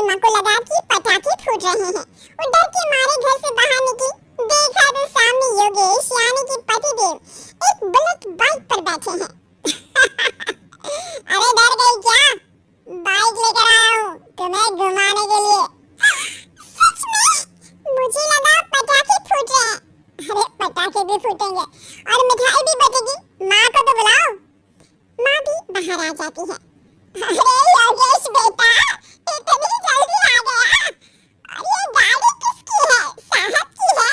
सीमा को लगा कि पटाखे फूट रहे हैं। वो डर के मारे घर से बाहर निकली। देखा तो सामने योगेश यानी कि पतिदेव एक बुलेट बाइक पर बैठे हैं। अरे डर गई क्या? बाइक लेकर आया हूँ तुम्हें घुमाने के लिए। सच में? मुझे लगा पटाखे फूट रहे हैं। अरे पटाखे भी फूटेंगे और मिठाई भी बचेगी। माँ को तो बुलाओ। माँ भी बाहर आ जाती है। अरे योगेश बेटा, इतनी जल्दी आ गया? और ये गाड़ी किसकी है? साहब की है?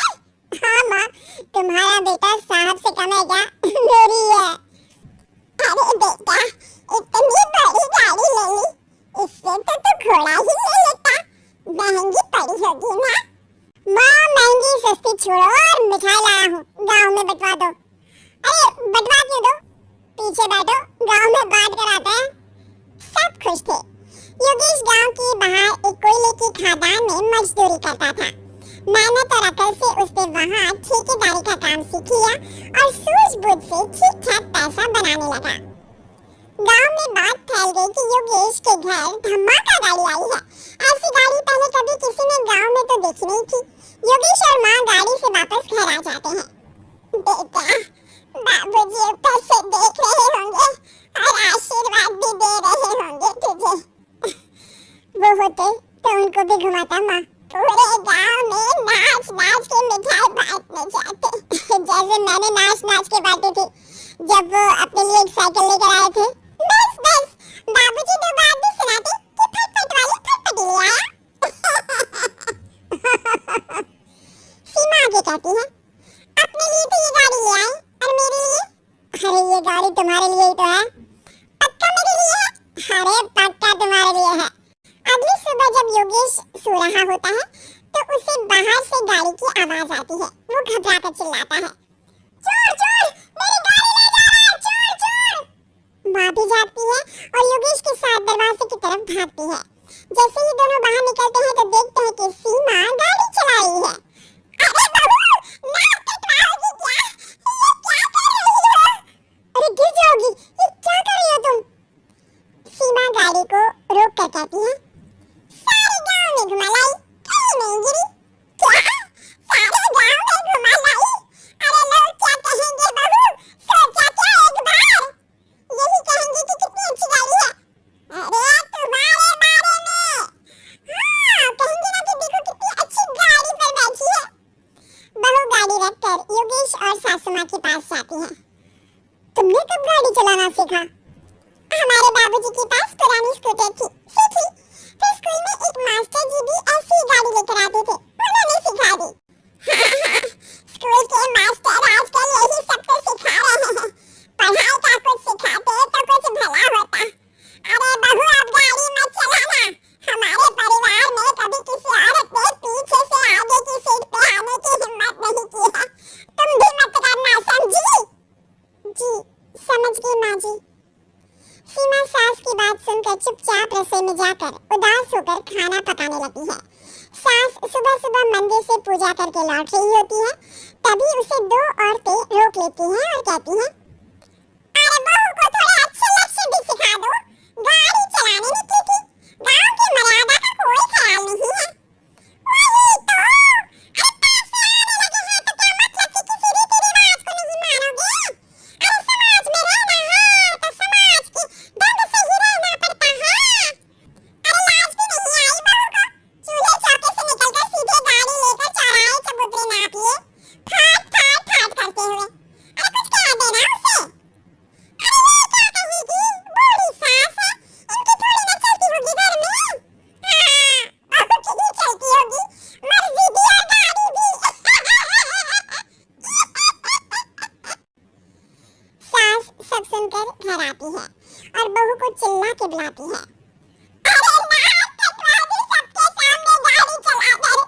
हाँ माँ, तुम्हारा बेटा साहब से कम है क्या? मेरी है। अरे बेटा, इतनी बड़ी गाड़ी ले ली, इससे तो तू घोड़ा ही ले लेता। महंगी पड़ी होगी ना? माँ महंगी सस्ती छोड़ो और मिठाई लाया हूँ, गाँव में बंटवा दो। अरे बंटवा क्यों दो? पीछे बैठो, गाँव में बांट कर आते हैं। सब खुश थे। योगेश गांव के बाहर एक कोयले की खदान में मजदूरी करता था। मेहनत और अकल से उसने वहां ठेकेदारी का काम सीख लिया और सूझबूझ से ठीक-ठाक पैसा बनाने लगा। गांव में बात फैल गई कि योगेश के घर धमाका गाड़ी आई है। ऐसी गाड़ी पहले कभी किसी ने गांव में तो देखी नहीं थी। योगेश और माँ गाड़ी से वापस घर आ जाते हैं। बेटा, बाबूजी ऊपर से देख रहे होंगे और आशीर्वाद भी दे रहे होंगे तुझे। वो होते तो उनको भी घुमाता माँ। पूरे गांव में नाच नाच के मिठाई बांटने जाते, जैसे मैंने नाच नाच के बांटी थी जब वो अपने लिए एक साइकिल लेकर आए थे। बस बस, बाबूजी तो बात भी सुनाते कि फटफट वाली फटफटी ले आया। सीमा आगे कहती है, अपने लिए तो ये गाड़ी ले आए और मेरे लिए? अरे ये गाड़ी तुम्हारे लिए ही तो है। पक्का मेरे लिए है? अरे पक्का तुम्हारे लिए है। अगली सुबह जब योगेश सो रहा होता है तो उसे बाहर से गाड़ी की आवाज आती है। वो घबरा कर चिल्लाता है, चोर चोर, मेरी गाड़ी ले जा रहा है, चोर चोर। माँ भी जाती है और योगेश के साथ दरवाजे की तरफ भागती है। जैसे ही दोनों बाहर निकलते हैं तो देखते हैं कि सीमा गाड़ी चला रही है। अरे बहू, नाक कटवाओगी क्या? ये क्या कर रही हो? अरे गिर जाओगी, ये क्या कर रही हो तुम? सीमा गाड़ी को रोक कर कहती है, सारे गांव में घुमा लाई, कहीं नहीं गिरी। क्या? सारे गांव में घुमा लाई? अरे लोग क्या कहेंगे बहू? सोचा क्या एक बार? यही कहेंगे कि कितनी अच्छी गाड़ी है। अरे तुम्हारे बारे में। हाँ, कहेंगे ना कि देखो कितनी अच्छी गाड़ी पर बैठी है। बहू गाड़ी रखकर योगेश और सासू माँ के पास जाती है। तुमने कब गाड़ी चलाना सीखा? हमारे बाबूजी के पास पुरानी स्कूटर थी, सीखी। फिर स्कूल में एक मास्टर जी भी ऐसी गाड़ी लेकर आते थे, उन्होंने सिखा दी। स्कूल के मास्टर आजकल यही सबको सिखा रहे हैं। पढ़ाई का कुछ सिखाते तो कुछ भला होता। अरे बहू, अब गाड़ी मत चलाना। हमारे परिवार में कभी किसी औरत ने पीछे से आगे की सीट पे आने की हिम्मत नहीं की है। तुम भी मत करना, समझी? जी समझ गई माँ जी। सीमा सास की बात सुनकर चुपचाप रसोई में जाकर उदास होकर खाना पकाने लगती है। सास सुबह सुबह मंदिर से पूजा करके लौट रही होती है, तभी उसे दो औरतें रोक लेती हैं और कहती हैं, अरे बहू को थोड़े अच्छे लक्षण भी सिखा दो। गाड़ी चलाने निकली थी, गांव की मर्यादा का कोई ख्याल नहीं है। वही तो, अरे पास से आने लगे हैं तो क्या मतलब कि किसी रीति रिवाज को नहीं मानोगे? अरे समाज में रहना है तो समाज की ढंग से ही रहना पड़ता है। अरे लाज भी नहीं आई बहू को? चूल्हे चौके से निकलकर सीधे गाड़ी लेकर चौराहे चबूतरे नाप लिए, फाट फाट फाट करते हुए। अरे कुछ कह देना उसे। अरे ये क्या कहेगी? बूढ़ी सास है, इनकी थोड़ी ना चलती होगी घर में। हाँ, बहू की ही चलती होगी, मर्जी भी और गाड़ी भी। सास सब सुनकर घर आती है और बहू को चिल्ला के बुलाती है, अरे नाक कटवा दी सबके सामने गाड़ी चलाकर।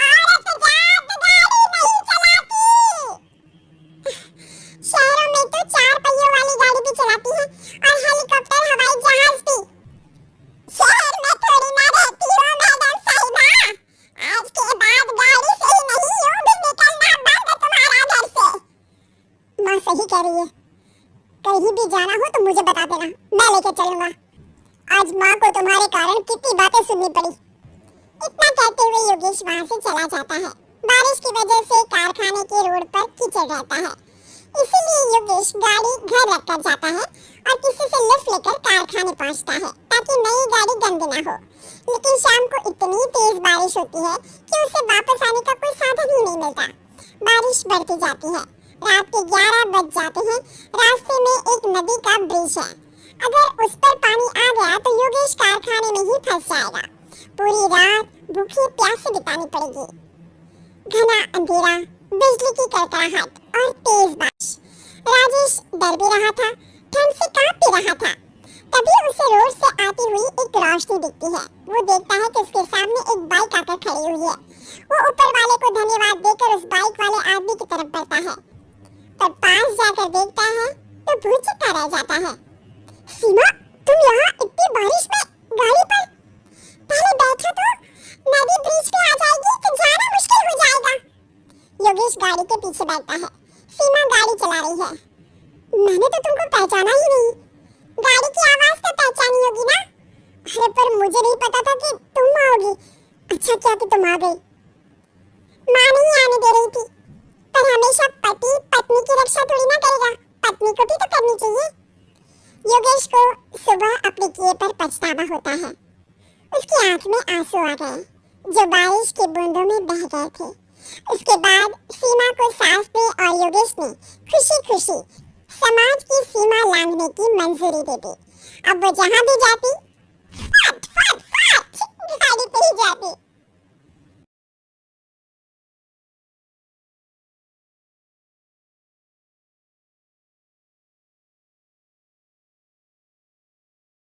औरत जात गाड़ी नहीं चलाती। शहरों में तो 4 पहियों वाली गाड़ी भी चलाती है और हेलीकॉप्टर, हवाई जहाज भी। शहर में थोड़ी ना रहती हो मैडम साहिबा। आज के बाद गाड़ी से ही नहीं यूं भी निकलना बंद तुम्हारा घर से। माँ सही कह रही है, कहीं भी जाना हो तो मुझे बता देना, मैं लेके चलूंगा। आज माँ को तुम्हारे कारण कितनी बातें सुननी पड़ी। इतना कहते हुए योगेश वहां से चला जाता है। बारिश की वजह से कारखाने के रोड पर कीचड़ रहता है, इसीलिए योगेश गाड़ी घर रखकर जाता है और किसी से लिफ्ट लेकर कारखाने पहुंचता है ताकि नई गाड़ी गंदी ना हो। लेकिन शाम को इतनी तेज बारिश होती है कि उसे वापस आने का कोई साधन ही नहीं मिलता। बारिश बढ़ती जाती है, रात के 11 बज जाते हैं। रास्ते में एक नदी का ब्रिज है, अगर उस पर पानी आ गया तो योगेश कारखाने में ही फंस जाएगा। पूरी रात भूखे प्यासे बितानी पड़ेगी। घना अंधेरा, बिजली की कड़कड़ाहट और तेज बारिश। राजेश डर भी रहा था, ठंड से कांप भी रहा था। तभी उसे रोड से आती हुई एक रोशनी दिखती है। वो देखता है कि उसके सामने एक बाइक आकर खड़ी हुई है। वो ऊपर वाले को धन्यवाद देकर उस बाइक वाले आदमी की तरफ बढ़ता है, पर पास जाकर देखता है तो भूचक्का रह जाता है। सीमा, तुम यहाँ इतनी बारिश में गाड़ी पर? पहले बैठो तो, नदी ब्रिज पे आ जाएगी तो जाना मुश्किल हो जाएगा। योगेश गाड़ी के पीछे बैठता है। सीमा गाड़ी चला रही है। मैंने तो तुमको पहचाना ही नहीं। गाड़ी की आवाज तो पहचानी होगी ना? अरे पर मुझे नहीं पता था कि तुम आओगी। अच्छा क्या कि तुम आ गई। माँ नहीं आने दे रही थी, पर हमेशा पति पत्नी की रक्षा थोड़ी ना करेगा, पत्नी को भी तो करनी चाहिए। योगेश को सुबह अपने किए पर पछतावा होता है। उसकी आंख में आंसू आ गए जो बारिश की बूंदों में बह गए थे। उसके बाद सीमा को सास ने और योगेश ने खुशी खुशी समाज की सीमा लांघने की मंजूरी दे दी। अब वो जहाँ भी जाती फट फट फट गाड़ी पे ही जाती।